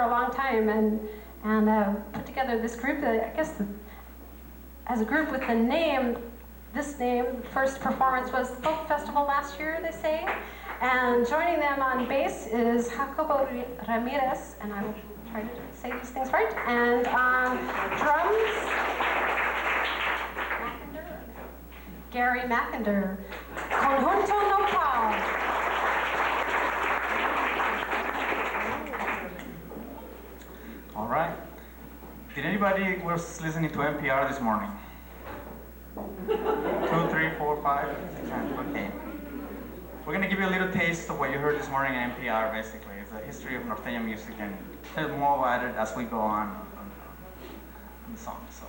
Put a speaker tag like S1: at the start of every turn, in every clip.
S1: for a long time and put together this group that I guess as a group with the name, this name, first performance was the Folk Festival last year, they say. And joining them on bass is Jacobo Ramirez, and I will try to say these things right. And on drums, Gary Mackinder, Conjunto Nopal.
S2: All right. Did anybody was listening to NPR this morning? 2, 3, 4, 5, 6, 7. Okay. We're gonna give you a little taste of what you heard this morning in NPR. Basically, it's the history of norteño music, and tell more about it as we go on the song. So.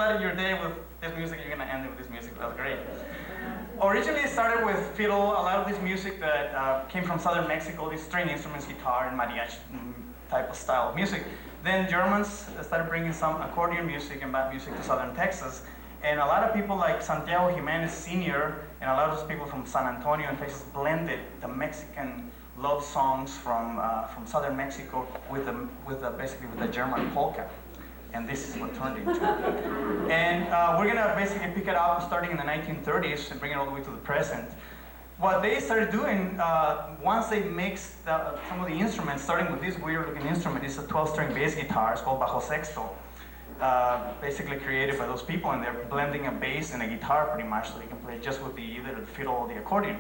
S2: started your day with this music, you're gonna end it with this music. That's great. Originally, it started with fiddle. A lot of this music that came from southern Mexico, these string instruments, guitar and mariachi type of style of music. Then Germans started bringing some accordion music and band music to southern Texas. And a lot of people like Santiago Jimenez Sr. and a lot of those people from San Antonio and places blended the Mexican love songs from southern Mexico with basically with the German polka. And this is what turned into. And we're gonna basically pick it up starting in the 1930s and bring it all the way to the present. What they started doing, once they mixed some of the instruments, starting with this weird looking instrument, it's a 12-string bass guitar, it's called bajo sexto. Basically created by those people, and they're blending a bass and a guitar pretty much, so they can play just with either the fiddle or the accordion.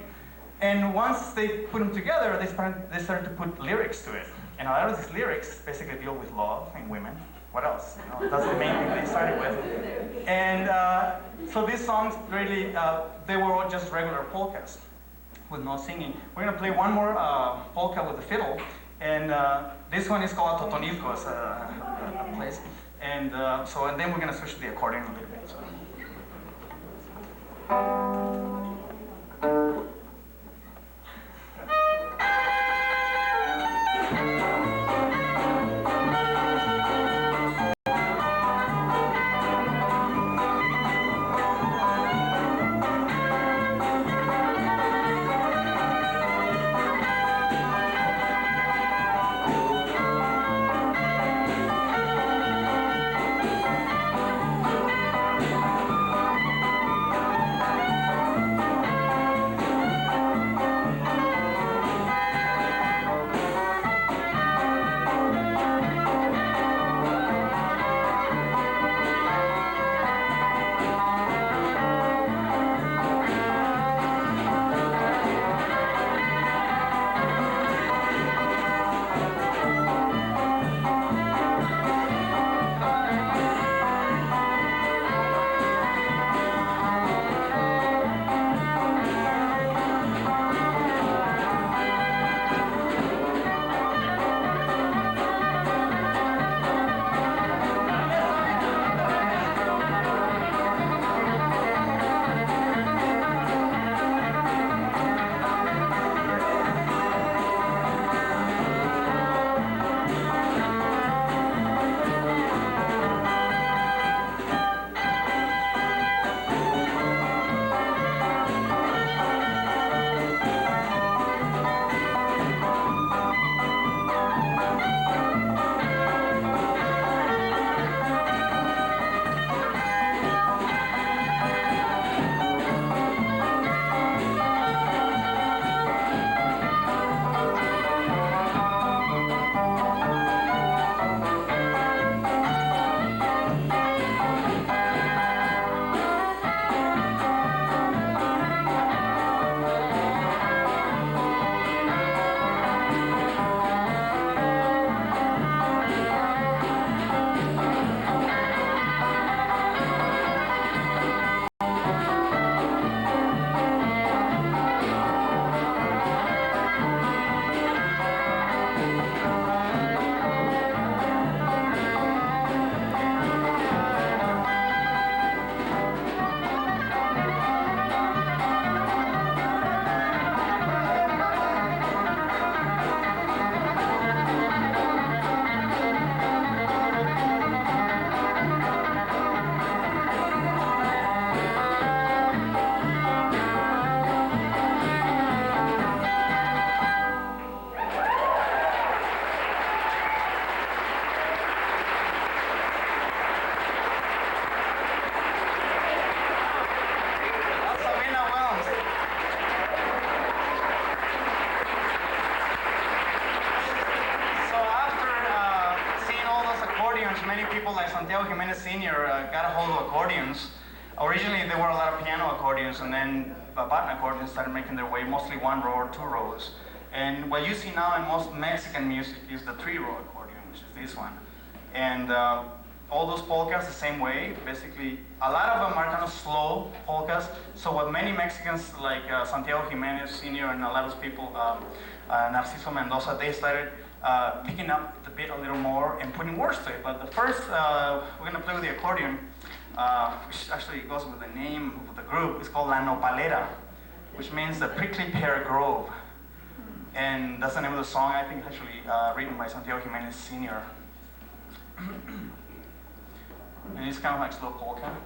S2: And once they put them together, they started to put lyrics to it. And a lot of these lyrics basically deal with love and women. What else? You know, that's the main thing they started with. And so these songs really, they were all just regular polkas with no singing. We're gonna play one more polka with the fiddle, and this one is called Totonilco, it's a place. And then we're gonna switch to the accordion a little bit. So. Many people like Santiago Jimenez Sr. Got a hold of accordions. Originally, there were a lot of piano accordions, and then button accordions started making their way, mostly one row or two rows. And what you see now in most Mexican music is the three-row accordion, which is this one. And all those polkas the same way. Basically, a lot of them are kind of slow polkas. So what many Mexicans like Santiago Jimenez Sr. and a lot of those people, Narciso Mendoza, they started picking up the beat a little more and putting words to it. But the first, we're gonna play with the accordion. which actually goes with the name of the group. It's called La Nopalera, which means the prickly pear grove. And that's the name of the song, I think actually written by Santiago Jimenez Sr. And it's kind of like slow polka.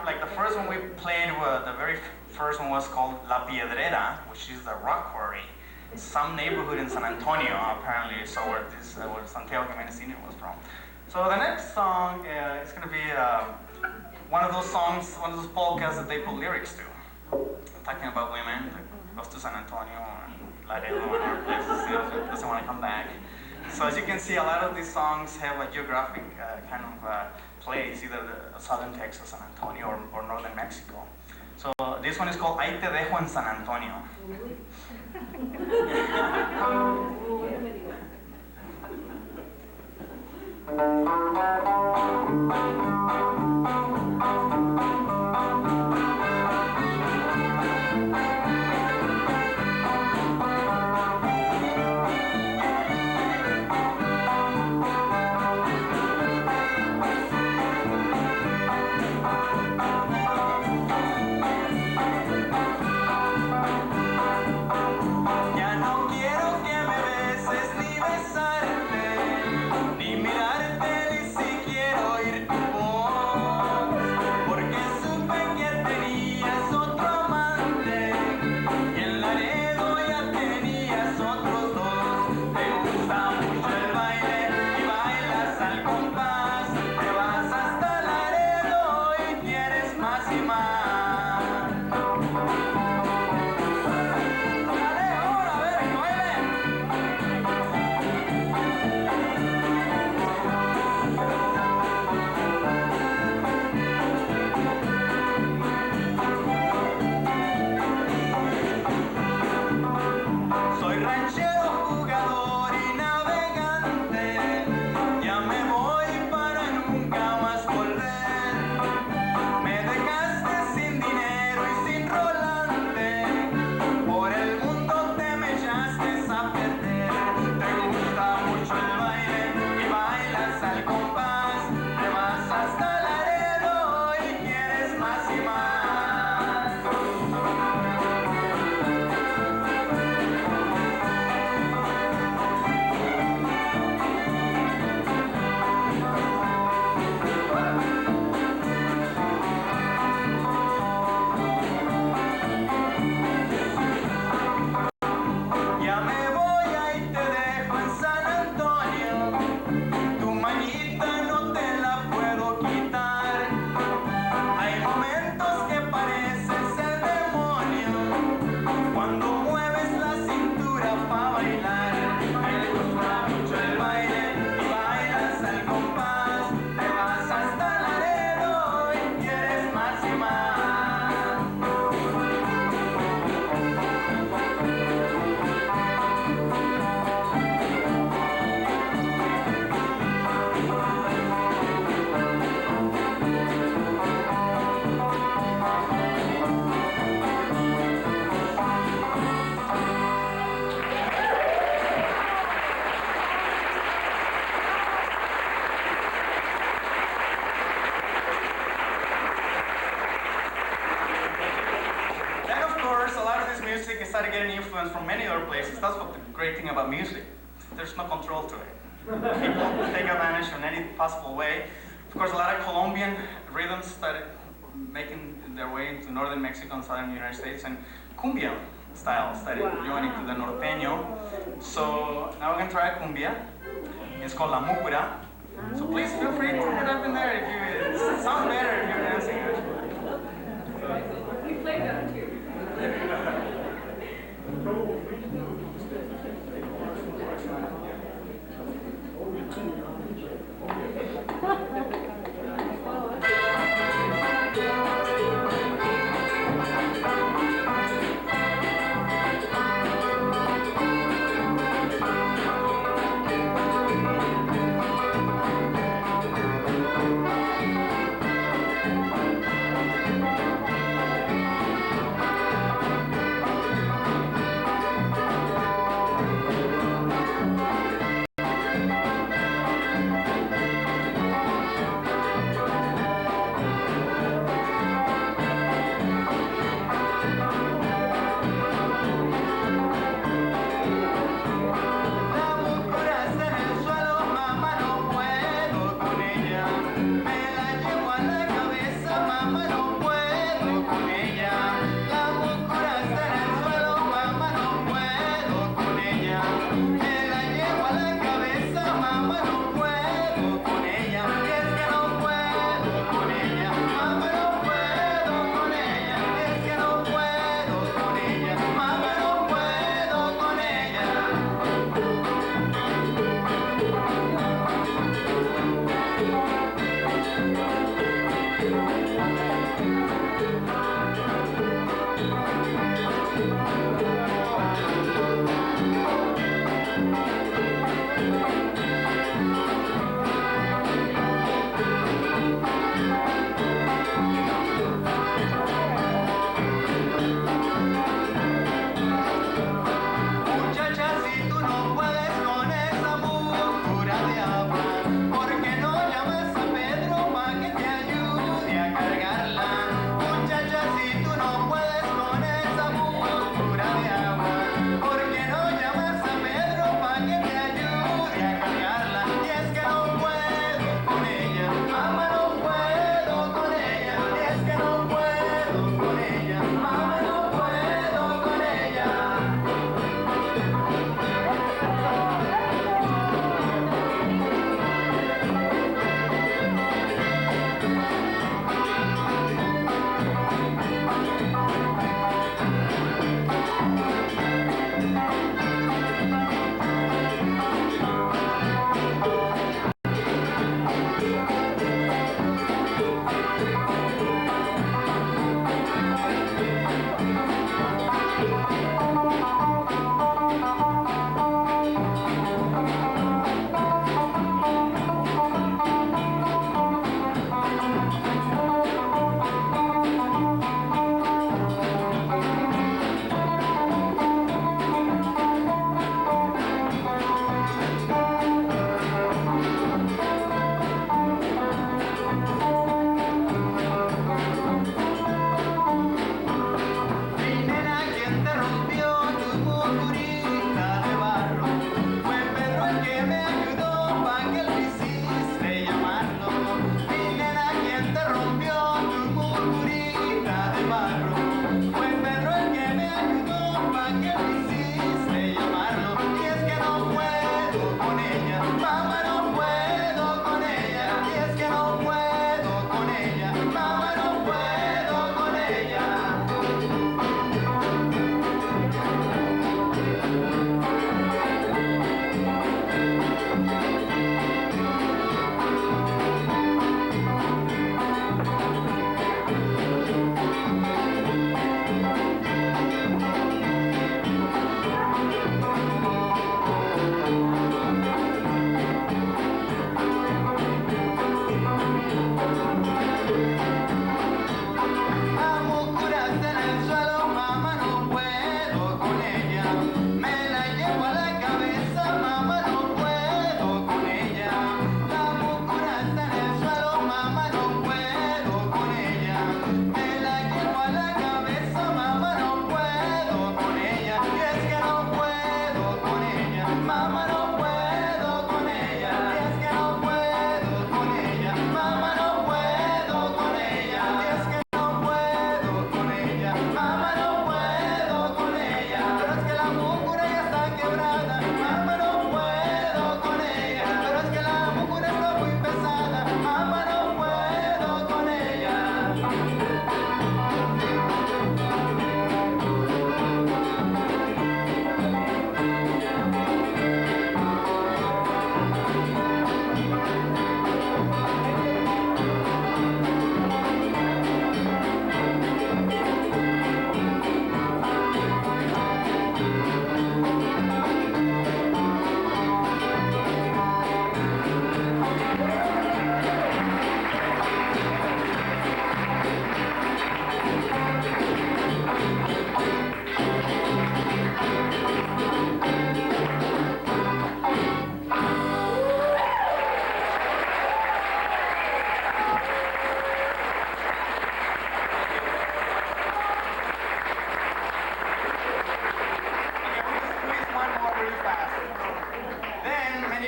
S2: Like the first one we played, the very first one was called La Piedrera, which is the rock quarry. Some neighborhood in San Antonio, apparently, so where Santiago Jimenez Sr. was from. So the next song is going to be one of those songs, one of those polkas that they put lyrics to. Talking about women that goes to San Antonio and Laredo and other places, doesn't want to come back. So as you can see, a lot of these songs have a geographic kind of place, either southern Texas, San Antonio, or northern Mexico. So this one is called Ahí te dejo en San Antonio. Ya no quiero que me influence from many other places. That's what the great thing about music. There's no control to it. People take advantage in any possible way. Of course, a lot of Colombian rhythms started making their way into northern Mexico and southern United States, and cumbia style started joining to the norteño. So now we're going to try cumbia. It's called la múpera. So please feel free to get up in there if you, it sounds better if you're dancing actually.
S3: We play that too.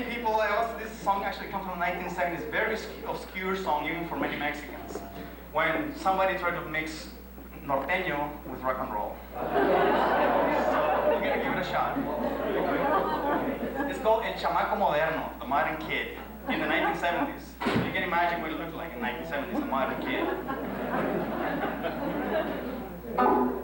S2: many people else, this song actually comes from the 1970s, very obscure song even for many Mexicans. When somebody tried to mix norteño with rock and roll. So we're gonna give it a shot. It's called El Chamaco Moderno, the modern kid, in the 1970s. You can imagine what it looked like in the 1970s, a modern kid.